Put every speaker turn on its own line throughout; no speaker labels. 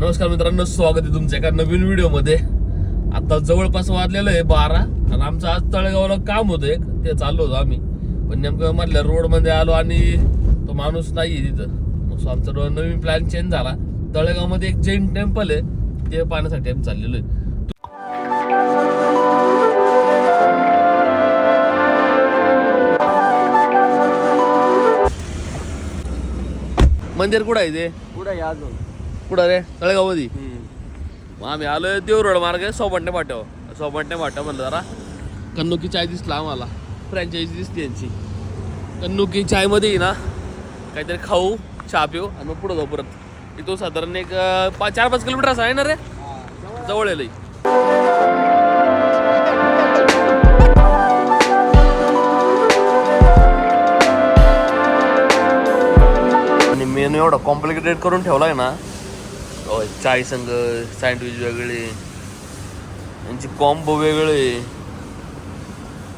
नमस्कार मित्रांनो, स्वागत आहे तुमच्या एका नवीन व्हिडिओमध्ये. आता जवळपास वाजलेलं आहे 12 आणि आमचं आज तळेगावला काम होतं एक, ते चाललो होतो आम्ही. पण नेमकं मधल्या रोडमध्ये आलो आणि तो माणूस नाही तिथं. मग आमचा नवीन प्लॅन चेंज झाला. तळेगावमध्ये एक जैन टेम्पल आहे, ते पाहण्यासाठी आम्ही चाललेलो आहे. मंदिर कुठं आहे ते?
कुठं आहे अजून?
कुठं रे? तळेगावमध्ये. मग आम्ही आलोय देव रोड मार्ग, सोबंटे फाट्यावर. सोबंटे फाट्या म्हणलं जरा कन्नुकी चाय दिसला आम्हाला, फ्रँचायझी दिसली यांची. कन्नुकी चायमध्ये ना काहीतरी खाऊ, चहा पिऊ आणि मग पुढं जाऊ परत. इथून साधारण एक 4-5 किलोमीटर असं आहे ना रे, जवळ आहे लई. आणि मेनू एवढा कॉम्प्लिकेटेड करून ठेवलाय ना, चाय संग सँडविच वेगळे, यांची कॉम्बो वेगळे.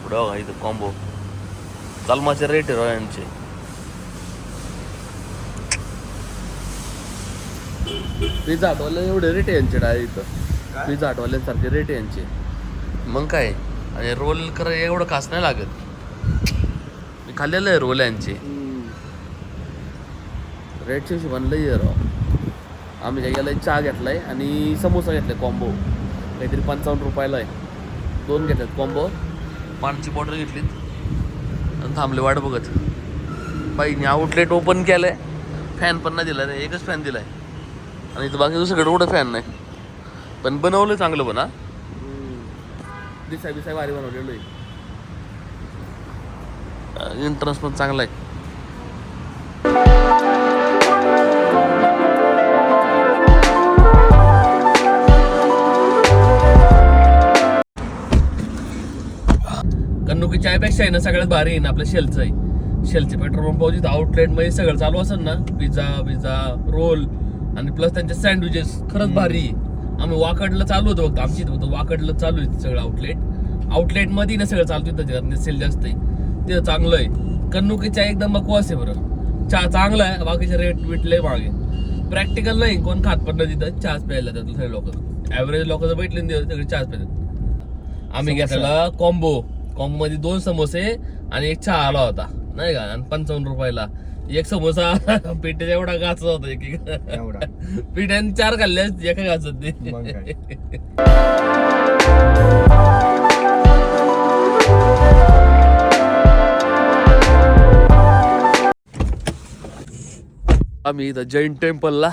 पुढं बघा इथं कॉम्बो चालमाचे रेट आहे यांचे. पिझ्झा हटवाले एवढे रेट आहे यांचे डायरेक्ट इथं. पिझ्झा हटवाल्यांसारखे रेट आहे यांचे. मग काय, आणि रोल कर एवढं खास नाही लागत. मी खाल्लेलं आहे रोल यांचे. रेटच्या हिशोबाने लई राव. आम्ही काय गेला चहा घेतलाय आणि समोसा घेतलाय कॉम्बो, काहीतरी 55 रुपयाला आहे. 2 घेतल्यात कॉम्बो. पाण्याची बॉटल घेतलीत आणि थांबले वाट बघत. बाईने आउटलेट ओपन केलंय, फॅन पण नाही दिला रे, एकच फॅन दिलाय. आणि इथं बाकी दुसरीकडे एवढं फॅन नाही, पण बनवलं चांगलं. पण दिसाय भारी बनवलेलं आहे. एंट्रन्स पण चांगला आहे. कन्नुकी चायपेक्षा आहे ना सगळ्यात भारी आहे ना आपल्या शेलचं आहे. शेलचे पेट्रोल पंप पाहू तिथं आउटलेटमध्ये सगळं चालू असेल ना, पिझ्झा रोल आणि प्लस त्यांचे सँडविचेस खरंच भारी आहे. आम्ही वाकडला चालू होतो फक्त, आमची होतं वाकडला चालू आहे सगळं आउटलेटमध्ये ना सगळं चालू होतं. सेल जास्त आहे ते चांगलं आहे. कन्नुकी चाय एकदम बकवास आहे बरं. चहा चांगला आहे, बाकीचे रेट विटले मागे. प्रॅक्टिकल नाही, कोण खात पण नाही तिथं. चहाच प्यायला त्यातलं सगळे लोक, ॲव्हरेज लोक जर भेटले सगळे चहाच प्यायतात. आम्ही घेतलेला कॉम्बो मध्ये 2 समोसे आणि एक चहा आला होता नाही का, आणि 55 रुपयाला एक समोसा. पिठ्याचा एवढा घास होता, एक पिठ्याने 4 खाल्ले एका घासत ते. आम्ही इथं जैन टेम्पलला,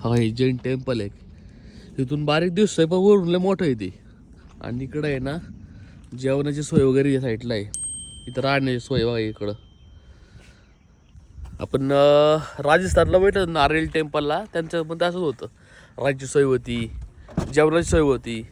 हे जैन टेम्पल आहे. इथून बारीक दिसतोय पण वरून लय मोठं आहे ते. आणि इकडं आहे ना जेवणाची सोय वगैरे या साईडला आहे. इथं राहण्याची सोय बघा इकडं. आपण राजस्थानला भेटत नारेल टेम्पलला, त्यांच्यामध्ये असंच होतं. राहायची सोय होती, जेवणाची सोय होती.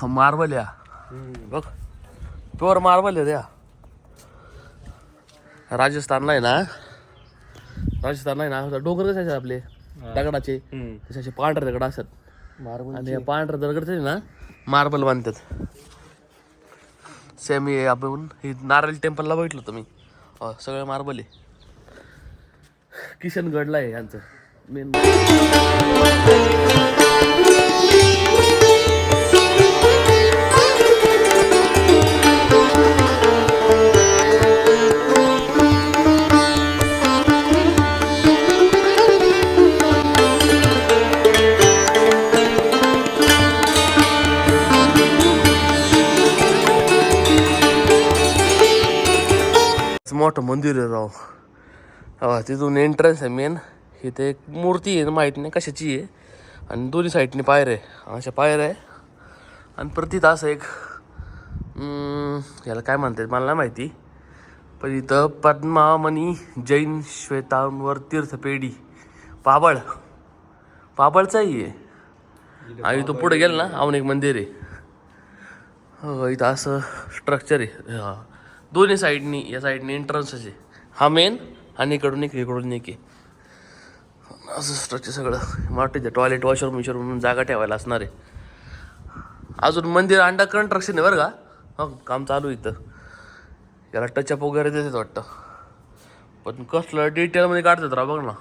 मार्बल या बघ, प्युअर मार्बल आहे त्या. राजस्थानला आहे ना डोंगर कसे आपले दगडाचे, तसे पांढरे दगड असतात आणि पांढऱ्या दगडाचे ना मार्बल बांधतात. सेम हे आपण नारळ टेम्पलला बघितलं होतं मी, सगळं मार्बल आहे. किशनगडला आहे यांचं मेन. मोठं मंदिर आहे राव. तिथून एंट्रन्स आहे मेन. इथे एक मूर्ती आहे, माहीत नाही कशाची आहे. आणि दोन्ही साईडने पायऱ्या आहे, अशा पायऱ्या आहे. आणि प्रति तास एक याला काय म्हणतात मला नाही माहिती, पण इथं पद्मामणी जैन श्वेतांवर तीर्थपेढी पाबळचाही आहे. आणि तो पुढे गेला ना अजून एक मंदिर आहे. इथं असं स्ट्रक्चर आहे. दोन्ही साईडनी, या साईडनी एंट्रन्स आहे. हा मेन आणि इकडून एक आहे. असं स्ट्रक्चर सगळं मातीचं टॉयलेट वॉशरूम विशरूम म्हणून जागा ठेवायला असणार आहे. अजून मंदिर अंडर कन्स्ट्रक्शन आहे बरं का. हो काम चालू इथं. याला टचअप वगैरे देतात वाटतं, पण कसलं डिटेलमध्ये काढतात राव बघ ना.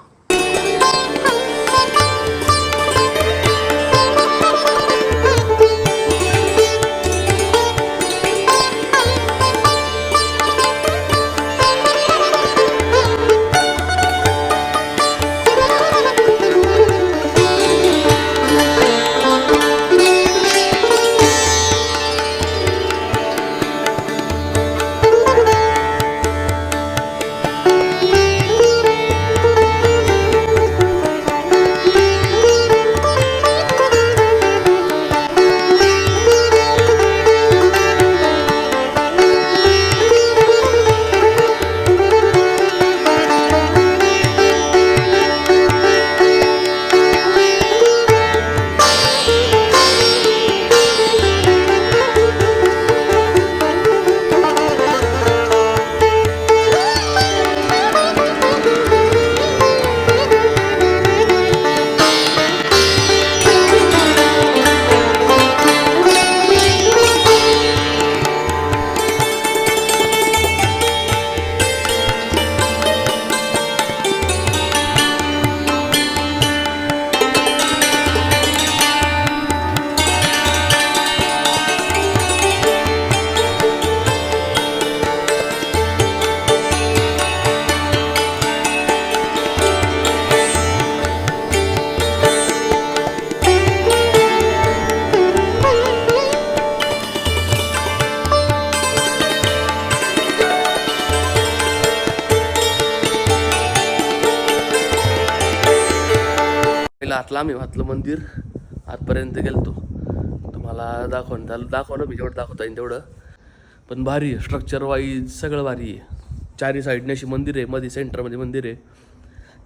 आतला आम्ही घातलं मंदिर आतपर्यंत गेलतो. तुम्हाला दाखवणं मी जेवढं दाखवता येईल तेवढं. पण भारी आहे स्ट्रक्चर वाईज सगळं भारी आहे. चारी साईडने अशी मंदिर आहे, मध्ये सेंटरमध्ये मंदिर आहे.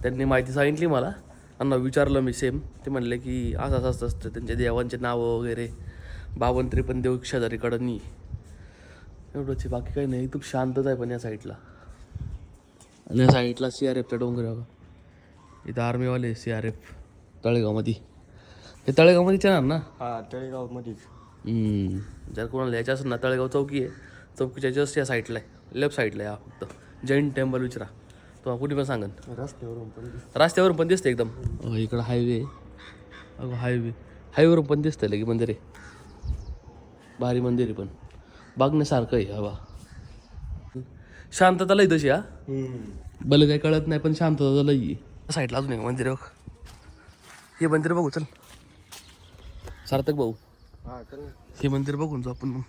त्यांनी माहिती सांगितली मला, त्यांना विचारलं मी सेम. ते म्हणले की असं असतं त्यांच्या देवांचे नावं वगैरे. 52-53 देव शेजारीकडं नाही एवढंच, बाकी काही नाही. खूप शांतच आहे पण या साईडला. आणि या साईडला CRFचा डोंगर आहे बघा. इथं आर्मीवाले CRF तळेगावमध्ये. हे तळेगावमध्येच येणार ना?
हा तळेगावमध्येच.
जर कोणाला यायचं असेल ना, तळेगाव चौकी आहे. चौकीच्या जस्ट या साईडला आहे, लेफ्ट साईडला आहे. फक्त जैन टेम्पल विचारा, तुम्हाला कुठे पण सांगन. रस्त्यावरून पण दिसतं एकदम. इकडं हायवे आहे. हायवेवरून पण दिसतं लगे मंदिर आहे. भारी मंदिर आहे पण बघण्यासारखं आहे. हवा शांतता लई तशी. भले काही कळत नाही पण शांतता लई आहे. साईडला अजून एक मंदिर आहे. हे मंदिर बघू चल सार्थक भाऊ. हे मंदिर बघून जाऊ आपण मग.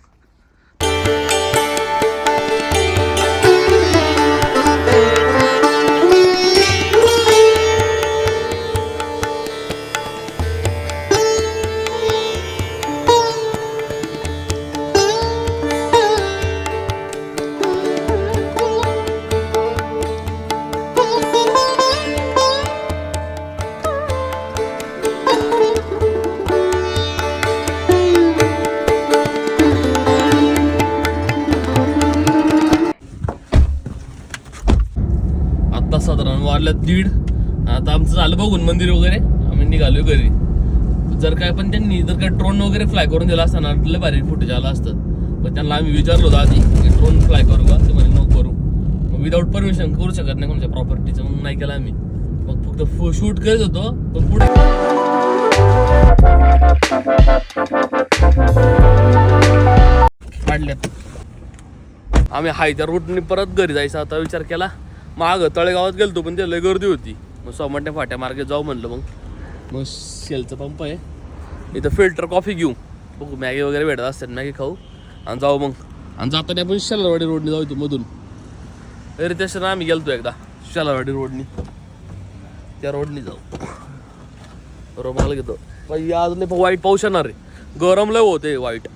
साधारण वारल्यात 1:30. आता आमचं झालं बघून मंदिर वगैरे, आम्ही निघालोय घरी. जर काय पण त्यांनी जर काय ड्रोन वगैरे फ्लाय करून दिला असता ना, लय भारी फुटेज आला असतं. पण त्यांना आम्ही विचारलो होतो आधी की ड्रोन फ्लाय करू का, ते म्हणे नको करू. मग विदाऊट परमिशन करू शकत नाही कोणाच्या प्रॉपर्टीचं, मग नाही केलं आम्ही. मग फक्त शूट करत होतो. पण पुढे काढल्यात आम्ही हाय त्या रूटने परत घरी जायचा आता विचार केला. मागं तळेगावात गेलतो पण ते लय गर्दी होती. मग सोमवारच्या फाट्या मार्गे जाऊ म्हणलं. मग शेलचं पंप आहे इथं, फिल्टर कॉफी घेऊ, बघू मॅगी वगैरे भेटत असतात, मॅगी खाऊ आणि जाऊ. मग आणि जाताना आपण शेलारवाडी रोडने जाऊ इथं मधून. रितेशनं आम्ही गेलतो एकदा शेलारवाडी रोडनी, त्या रोडनी जाऊ. रोमाला घेतो अजून वाईट पाऊस येणार आहे. गरम लय होते वाईट.